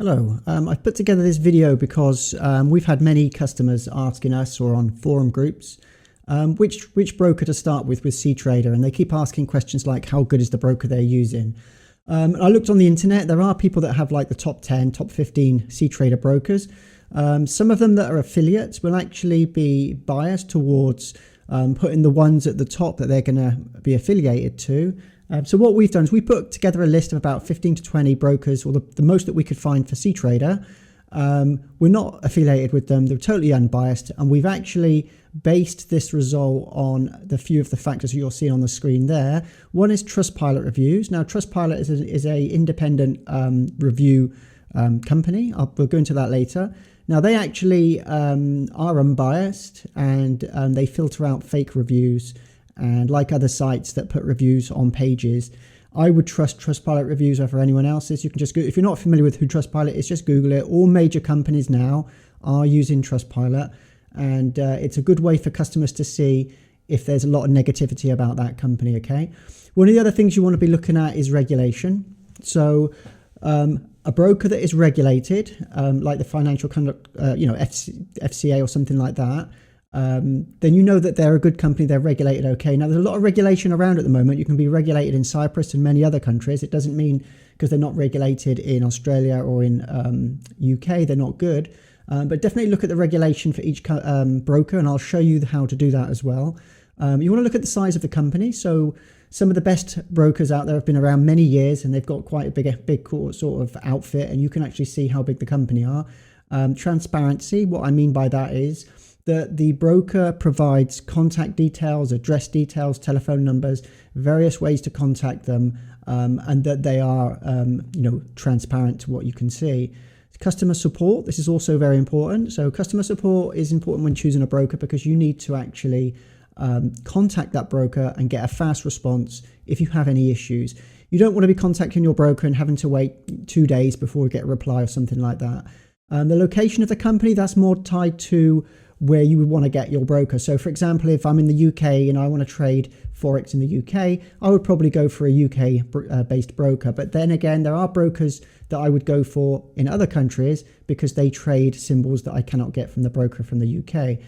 Hello, I've put together this video because we've had many customers asking us or on forum groups which broker to start with cTrader, and they keep asking questions like how good is the broker they're using. I looked on the internet. There are people that have like the top 10, top 15 cTrader brokers. Some of them that are affiliates will actually be biased towards putting the ones at the top that they're going to be affiliated to. So what we've done is we put together a list of about 15 to 20 brokers, or the most that we could find for cTrader. We're not affiliated with them. They're totally unbiased. And we've actually based this result on the few of the factors you'll see on the screen there. One is Trustpilot reviews. Now, Trustpilot is a independent review company. We'll go into that later. Now, they actually are unbiased, and they filter out fake reviews. And like other sites that put reviews on pages, I would trust Trustpilot reviews over anyone else's. You can just go, if you're not familiar with who Trustpilot is, just Google it. All major companies now are using Trustpilot, and it's a good way for customers to see if there's a lot of negativity about that company. Okay, one of the other things you want to be looking at is regulation. So a broker that is regulated, like the Financial Conduct, FCA or something like that, then you know that they're a good company, they're regulated okay. Now, there's a lot of regulation around at the moment. You can be regulated in Cyprus and many other countries. It doesn't mean because they're not regulated in Australia or in UK, they're not good. But definitely look at the regulation for each broker, and I'll show you how to do that as well. You want to look at the size of the company. So some of the best brokers out there have been around many years, and they've got quite a big sort of outfit, and you can actually see how big the company are. Transparency, what I mean by that is that the broker provides contact details, address details, telephone numbers, various ways to contact them, and that they are, transparent to what you can see. Customer support, this is also very important. So customer support is important when choosing a broker, because you need to actually contact that broker and get a fast response if you have any issues. You don't want to be contacting your broker and having to wait 2 days before you get a reply or something like that. The location of the company, that's more tied to where you would want to get your broker. So for example, if I'm in the UK and I want to trade Forex in the UK, I would probably go for a UK based broker. But then again, there are brokers that I would go for in other countries because they trade symbols that I cannot get from the broker from the UK.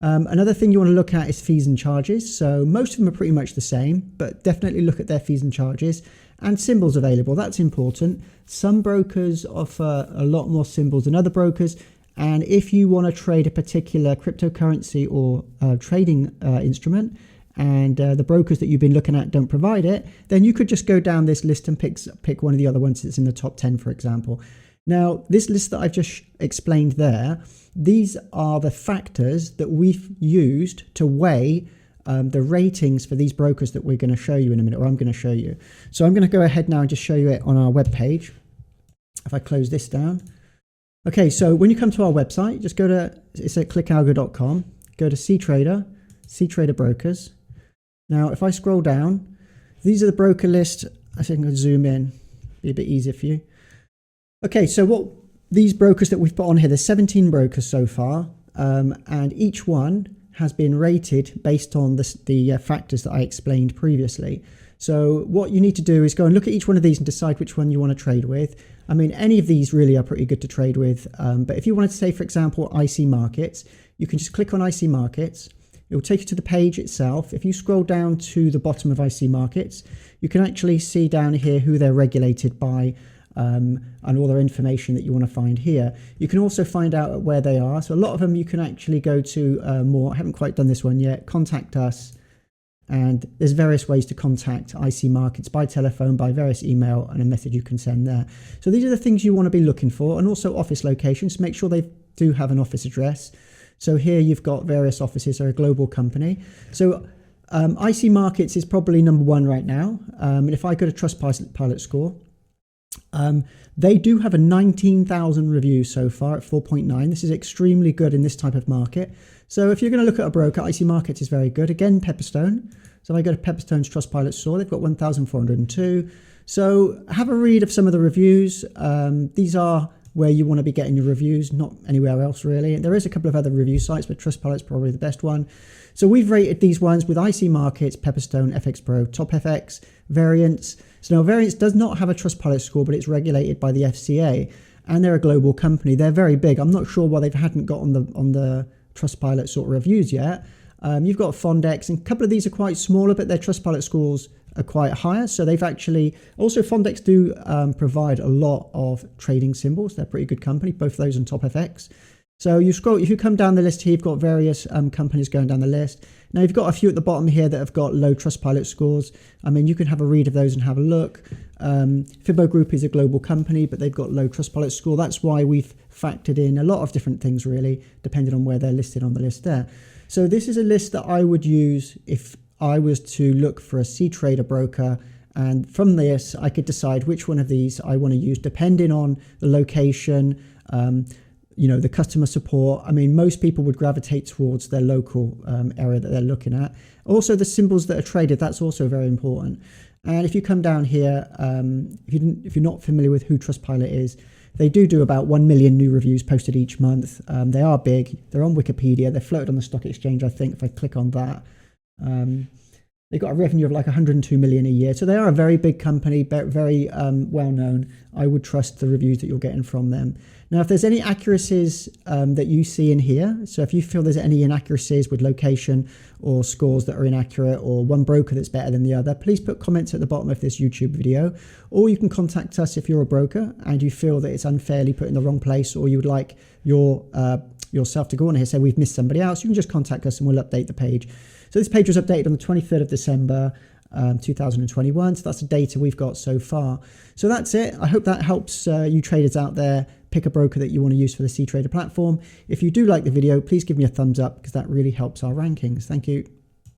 Another thing you want to look at is fees and charges. So most of them are pretty much the same, but definitely look at their fees and charges and symbols available. That's important. Some brokers offer a lot more symbols than other brokers. And if you want to trade a particular cryptocurrency or trading instrument, and the brokers that you've been looking at don't provide it, then you could just go down this list and pick one of the other ones that's in the top 10, for example. Now, this list that I've just explained there, these are the factors that we've used to weigh the ratings for these brokers that we're going to show you in a minute, or I'm going to show you. So I'm going to go ahead now and just show you it on our webpage. If I close this down. Okay, so when you come to our website, just go to, it's at clickalgo.com, go to cTrader brokers. Now, if I scroll down, these are the broker list. I think I'll zoom in, be a bit easier for you. Okay, so what these brokers that we've put on here, there's 17 brokers so far, and each one has been rated based on the factors that I explained previously. So what you need to do is go and look at each one of these and decide which one you want to trade with. I mean, any of these really are pretty good to trade with. But if you wanted to say, for example, IC Markets, you can just click on IC Markets. It will take you to the page itself. If you scroll down to the bottom of IC Markets, you can actually see down here who they're regulated by, and all their information that you want to find here. You can also find out where they are. So a lot of them you can actually go to more. I haven't quite done this one yet. Contact us. And there's various ways to contact IC Markets by telephone, by various email, and a message you can send there. So these are the things you want to be looking for, and also office locations. Make sure they do have an office address. So here you've got various offices. They're a global company. So IC Markets is probably number one right now. And if I go to Trustpilot score, they do have a 19,000 reviews so far at 4.9. This is extremely good in this type of market. So if you're going to look at a broker, IC Markets is very good. Again, Pepperstone. So if I go to Pepperstone's Trustpilot score, they've got 1,402. So have a read of some of the reviews. These are where you want to be getting your reviews, not anywhere else really. There is a couple of other review sites, but Trustpilot's probably the best one. So we've rated these ones with IC Markets, Pepperstone, FX Pro, Top FX, Variance. So now Variance does not have a Trustpilot score, but it's regulated by the FCA. and they're a global company. They're very big. I'm not sure why they hadn't got on the Trustpilot sort of reviews yet. You've got Fondex, and a couple of these are quite smaller, but their Trustpilot scores are quite higher. So they've actually, also Fondex do provide a lot of trading symbols. They're a pretty good company, both of those on TopFX. So you scroll, if you come down the list here, you've got various companies going down the list. Now you've got a few at the bottom here that have got low Trustpilot scores. I mean, you can have a read of those and have a look. Fibbo Group is a global company, but they've got low Trustpilot score. That's why we've factored in a lot of different things, really, depending on where they're listed on the list there. So this is a list that I would use if I was to look for a cTrader broker. And from this, I could decide which one of these I want to use, depending on the location, the customer support. I mean, most people would gravitate towards their local area that they're looking at. Also, the symbols that are traded, that's also very important. And if you come down here, if you're not familiar with who Trustpilot is, they do about 1 million new reviews posted each month. They are big. They're on Wikipedia. They're floated on the stock exchange, I think, if I click on that. They've got a revenue of like 102 million a year. So they are a very big company, very well known. I would trust the reviews that you're getting from them. Now, if there's any accuracies that you see in here, so if you feel there's any inaccuracies with location or scores that are inaccurate, or one broker that's better than the other, please put comments at the bottom of this YouTube video, or you can contact us if you're a broker and you feel that it's unfairly put in the wrong place, or you would like yourself to go on here, say we've missed somebody else. You can just contact us and we'll update the page. So this page was updated on the 23rd of December, 2021. So that's the data we've got so far. So that's it. I hope that helps you traders out there pick a broker that you want to use for the cTrader platform. If you do like the video, please give me a thumbs up, because that really helps our rankings. Thank you.